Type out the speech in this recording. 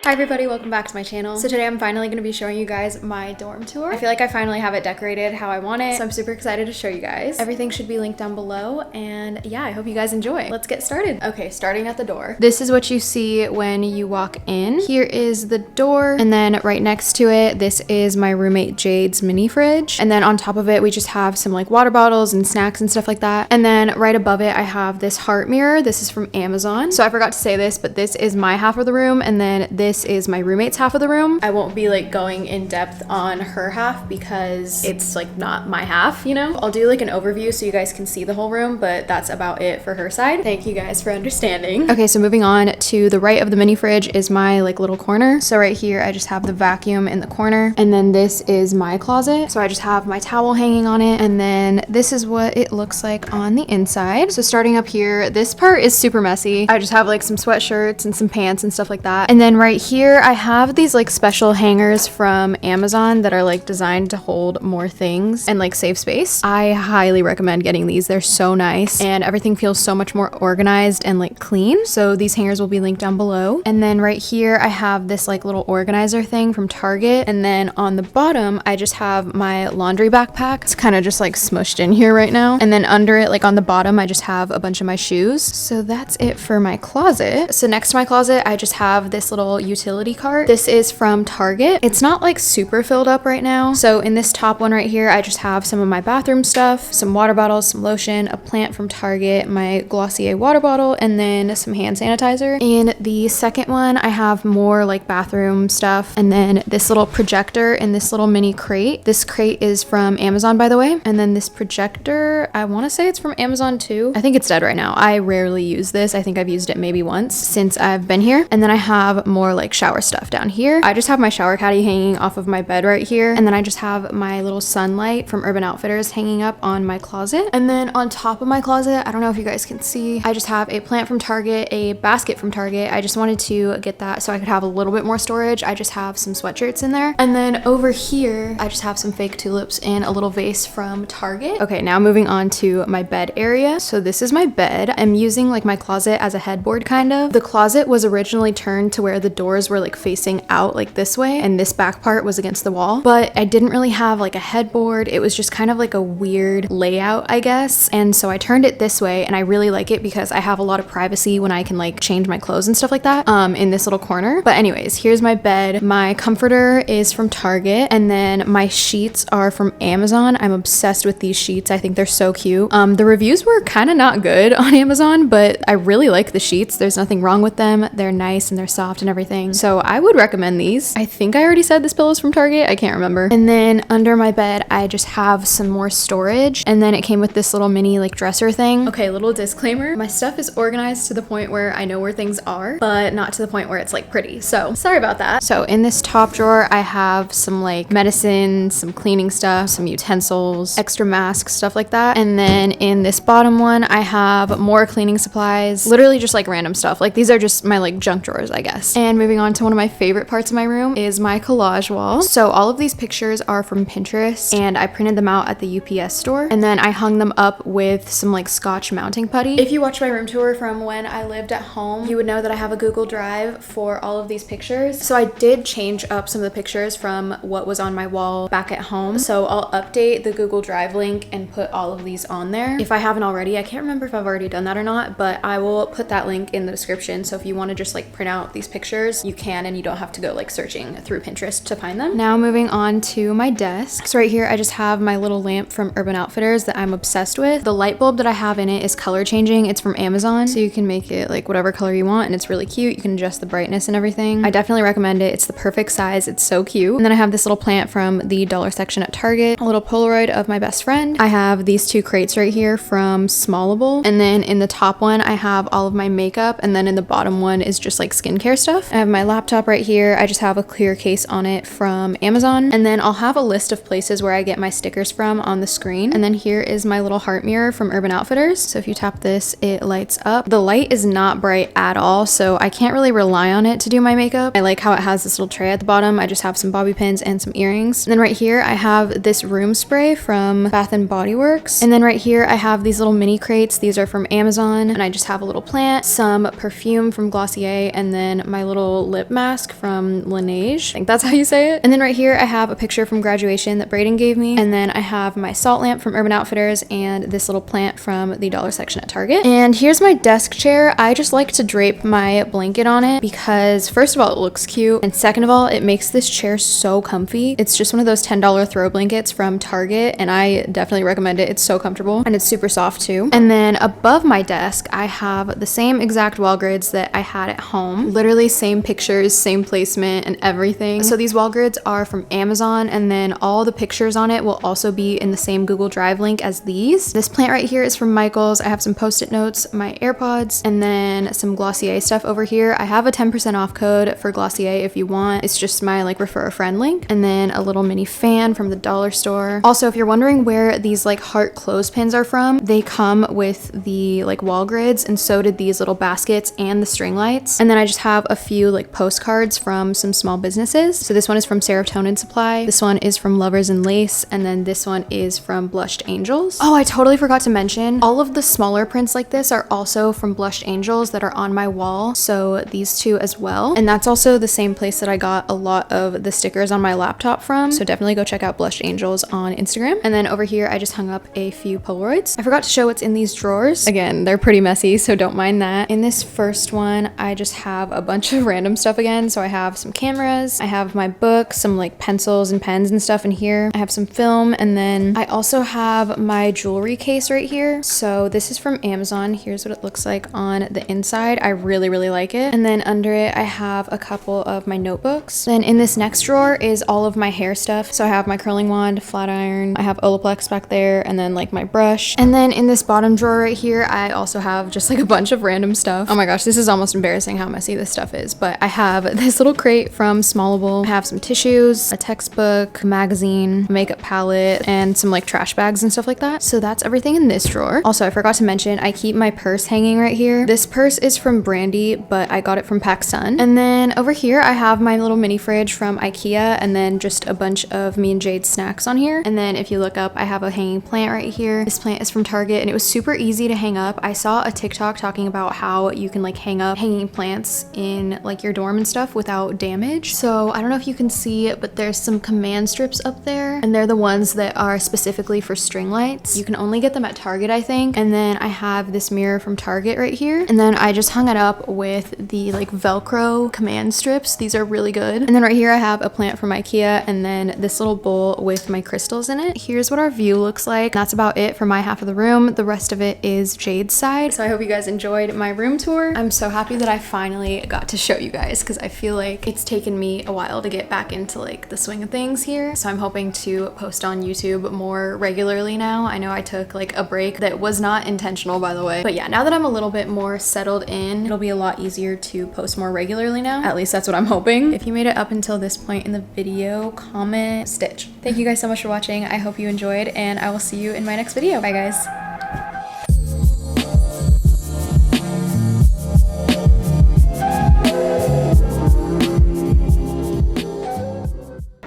Hi everybody, welcome back to my channel. So today I'm finally going to be showing you guys my dorm tour. I feel like I finally have it decorated how I want it, so I'm super excited to show you guys. Everything should be linked down below, and yeah, I hope you guys enjoy. Let's get started. Okay, starting at the door. This is what you see when you walk in. Here is the door, and then right next to it, this is my roommate Jade's mini fridge. And then on top of it, we just have some like water bottles and snacks and stuff like that. And then right above it, I have this heart mirror. This is from Amazon. So I forgot to say this, but this is my half of the room, and then this is my roommate's half of the room. I won't be like going in depth on her half because it's like not my half, you know? I'll do like an overview so you guys can see the whole room, but that's about it for her side. Thank you guys for understanding. Okay, so moving on to the right of the mini fridge is my like little corner. So right here, I just have the vacuum in the corner, and then this is my closet. So I just have my towel hanging on it, and then this is what it looks like on the inside. So starting up here, this part is super messy. I just have like some sweatshirts and some pants and stuff like that. And then right here, I have these like special hangers from Amazon that are like designed to hold more things and like save space. I highly recommend getting these. They're so nice and everything feels so much more organized and like clean. So these hangers will be linked down below. And then right here, I have this like little organizer thing from Target. And then on the bottom, I just have my laundry backpack. It's kind of just like smushed in here right now. And then under it, like on the bottom, I just have a bunch of my shoes. So that's it for my closet. So next to my closet, I just have this little utility cart. This is from Target. It's not like super filled up right now. So in this top one right here, I just have some of my bathroom stuff, some water bottles, some lotion, a plant from Target, my Glossier water bottle, and then some hand sanitizer. In the second one, I have more like bathroom stuff, and then this little projector in this little mini crate. This crate is from Amazon, by the way. And then this projector, I want to say it's from Amazon too. I think it's dead right now. I rarely use this. I think I've used it maybe once since I've been here. And then I have more like shower stuff down here. I just have my shower caddy hanging off of my bed right here. And then I just have my little sunlight from Urban Outfitters hanging up on my closet. And then on top of my closet, I don't know if you guys can see, I just have a plant from Target, a basket from Target. I just wanted to get that so I could have a little bit more storage. I just have some sweatshirts in there. And then over here, I just have some fake tulips in a little vase from Target. Okay, now moving on to my bed area. So this is my bed. I'm using like my closet as a headboard kind of. The closet was originally turned to where the doors were like facing out like this way, and this back part was against the wall, but I didn't really have like a headboard. It was just kind of like a weird layout, I guess. And so I turned it this way, and I really like it because I have a lot of privacy when I can like change my clothes and stuff like that in this little corner. But anyways, here's my bed. My comforter is from Target, and then my sheets are from Amazon. I'm obsessed with these sheets. I think they're so cute. The reviews were kind of not good on Amazon, but I really like the sheets. There's nothing wrong with them. They're nice and they're soft and everything. So I would recommend these. I think I already said this pillow is from Target. I can't remember. And then under my bed, I just have some more storage. And then it came with this little mini like dresser thing. Okay, little disclaimer. My stuff is organized to the point where I know where things are, but not to the point where it's like pretty. So sorry about that. So in this top drawer, I have some like medicine, some cleaning stuff, some utensils, extra masks, stuff like that. And then in this bottom one, I have more cleaning supplies, literally just like random stuff. Like these are just my like junk drawers, I guess. And moving on to one of my favorite parts of my room is my collage wall. So all of these pictures are from Pinterest, and I printed them out at the UPS store, and then I hung them up with some like Scotch mounting putty. If you watch my room tour from when I lived at home, you would know that I have a Google Drive for all of these pictures. So I did change up some of the pictures from what was on my wall back at home. So I'll update the Google Drive link and put all of these on there. If I haven't already, I can't remember if I've already done that or not, but I will put that link in the description. So if you want to just like print out these pictures, you can, and you don't have to go like searching through Pinterest to find them. Now moving on to my desk. So right here, I just have my little lamp from Urban Outfitters that I'm obsessed with. The light bulb that I have in it is color changing. It's from Amazon, so you can make it like whatever color you want, and it's really cute. You can adjust the brightness and everything. I definitely recommend it. It's the perfect size. It's so cute. And then I have this little plant from the dollar section at Target, a little Polaroid of my best friend. I have these two crates right here from Smallable, and then in the top one, I have all of my makeup, and then in the bottom one is just like skincare stuff. I have my laptop right here. I just have a clear case on it from Amazon, and then I'll have a list of places where I get my stickers from on the screen. And then here is my little heart mirror from Urban Outfitters. So if you tap this, it lights up. The light is not bright at all, so I can't really rely on it to do my makeup. I like how it has this little tray at the bottom. I just have some bobby pins and some earrings. And then right here, I have this room spray from Bath and Body Works. And then right here, I have these little mini crates. These are from Amazon, and I just have a little plant, some perfume from Glossier, and then my little little lip mask from Laneige. I think that's how you say it. And then right here I have a picture from graduation that Brayden gave me. And then I have my salt lamp from Urban Outfitters and this little plant from the dollar section at Target. And here's my desk chair. I just like to drape my blanket on it because first of all, it looks cute. And second of all, it makes this chair so comfy. It's just one of those $10 throw blankets from Target. And I definitely recommend it. It's so comfortable and it's super soft too. And then above my desk, I have the same exact wall grids that I had at home. Literally same pictures, same placement and everything. So these wall grids are from Amazon, and then all the pictures on it will also be in the same Google Drive link as these. This plant right here is from Michael's. I have some post-it notes, my AirPods, and then some Glossier stuff over here. I have a 10% off code for Glossier if you want. It's just my like refer a friend link. And then a little mini fan from the dollar store. Also, if you're wondering where these like heart clothespins are from, they come with the like wall grids, and so did these little baskets and the string lights. And then I just have a few like postcards from some small businesses. So this one is from Serotonin Supply. This one is from Lovers and Lace. And then this one is from Blushed Angels. Oh, I totally forgot to mention, all of the smaller prints like this are also from Blushed Angels that are on my wall. So these two as well. And that's also the same place that I got a lot of the stickers on my laptop from. So definitely go check out Blushed Angels on Instagram. And then over here, I just hung up a few Polaroids. I forgot to show what's in these drawers. Again, they're pretty messy, so don't mind that. In this first one, I just have a bunch of random stuff again. So I have some cameras, I have my books, some like pencils and pens and stuff in here. I have some film, and then I also have my jewelry case right here. So this is from Amazon. Here's what it looks like on the inside. I really, really like it. And then under it, I have a couple of my notebooks. Then in this next drawer is all of my hair stuff. So I have my curling wand, flat iron, I have Olaplex back there, and then like my brush. And then in this bottom drawer right here, I also have just like a bunch of random stuff. Oh my gosh, this is almost embarrassing how messy this stuff is, but I have this little crate from Smallable. I have some tissues, a textbook, a magazine, a makeup palette, and some like trash bags and stuff like that. So that's everything in this drawer. Also, I forgot to mention, I keep my purse hanging right here. This purse is from Brandy, but I got it from PacSun. And then over here, I have my little mini fridge from IKEA, and then just a bunch of me and Jade's snacks on here. And then if you look up, I have a hanging plant right here. This plant is from Target, and it was super easy to hang up. I saw a TikTok talking about how you can like hang up hanging plants in like your dorm and stuff without damage. So I don't know if you can see it, but there's some command strips up there, and they're the ones that are specifically for string lights. You can only get them at Target, I think. And then I have this mirror from Target right here, and then I just hung it up with the like Velcro command strips. These are really good. And then right here I have a plant from IKEA, and then this little bowl with my crystals in it. Here's what our view looks like. That's about it for my half of the room. The rest of it is Jade's side. So I hope you guys enjoyed my room tour. I'm so happy that I finally got to show you guys, because I feel like it's taken me a while to get back into like the swing of things here. So I'm hoping to post on YouTube more regularly now. I know I took like a break that was not intentional, by the way. But yeah, now that I'm a little bit more settled in, it'll be a lot easier to post more regularly now. At least that's what I'm hoping. If you made it up until this point in the video, comment Stitch. Thank you guys so much for watching. I hope you enjoyed, and I will see you in my next video. Bye guys.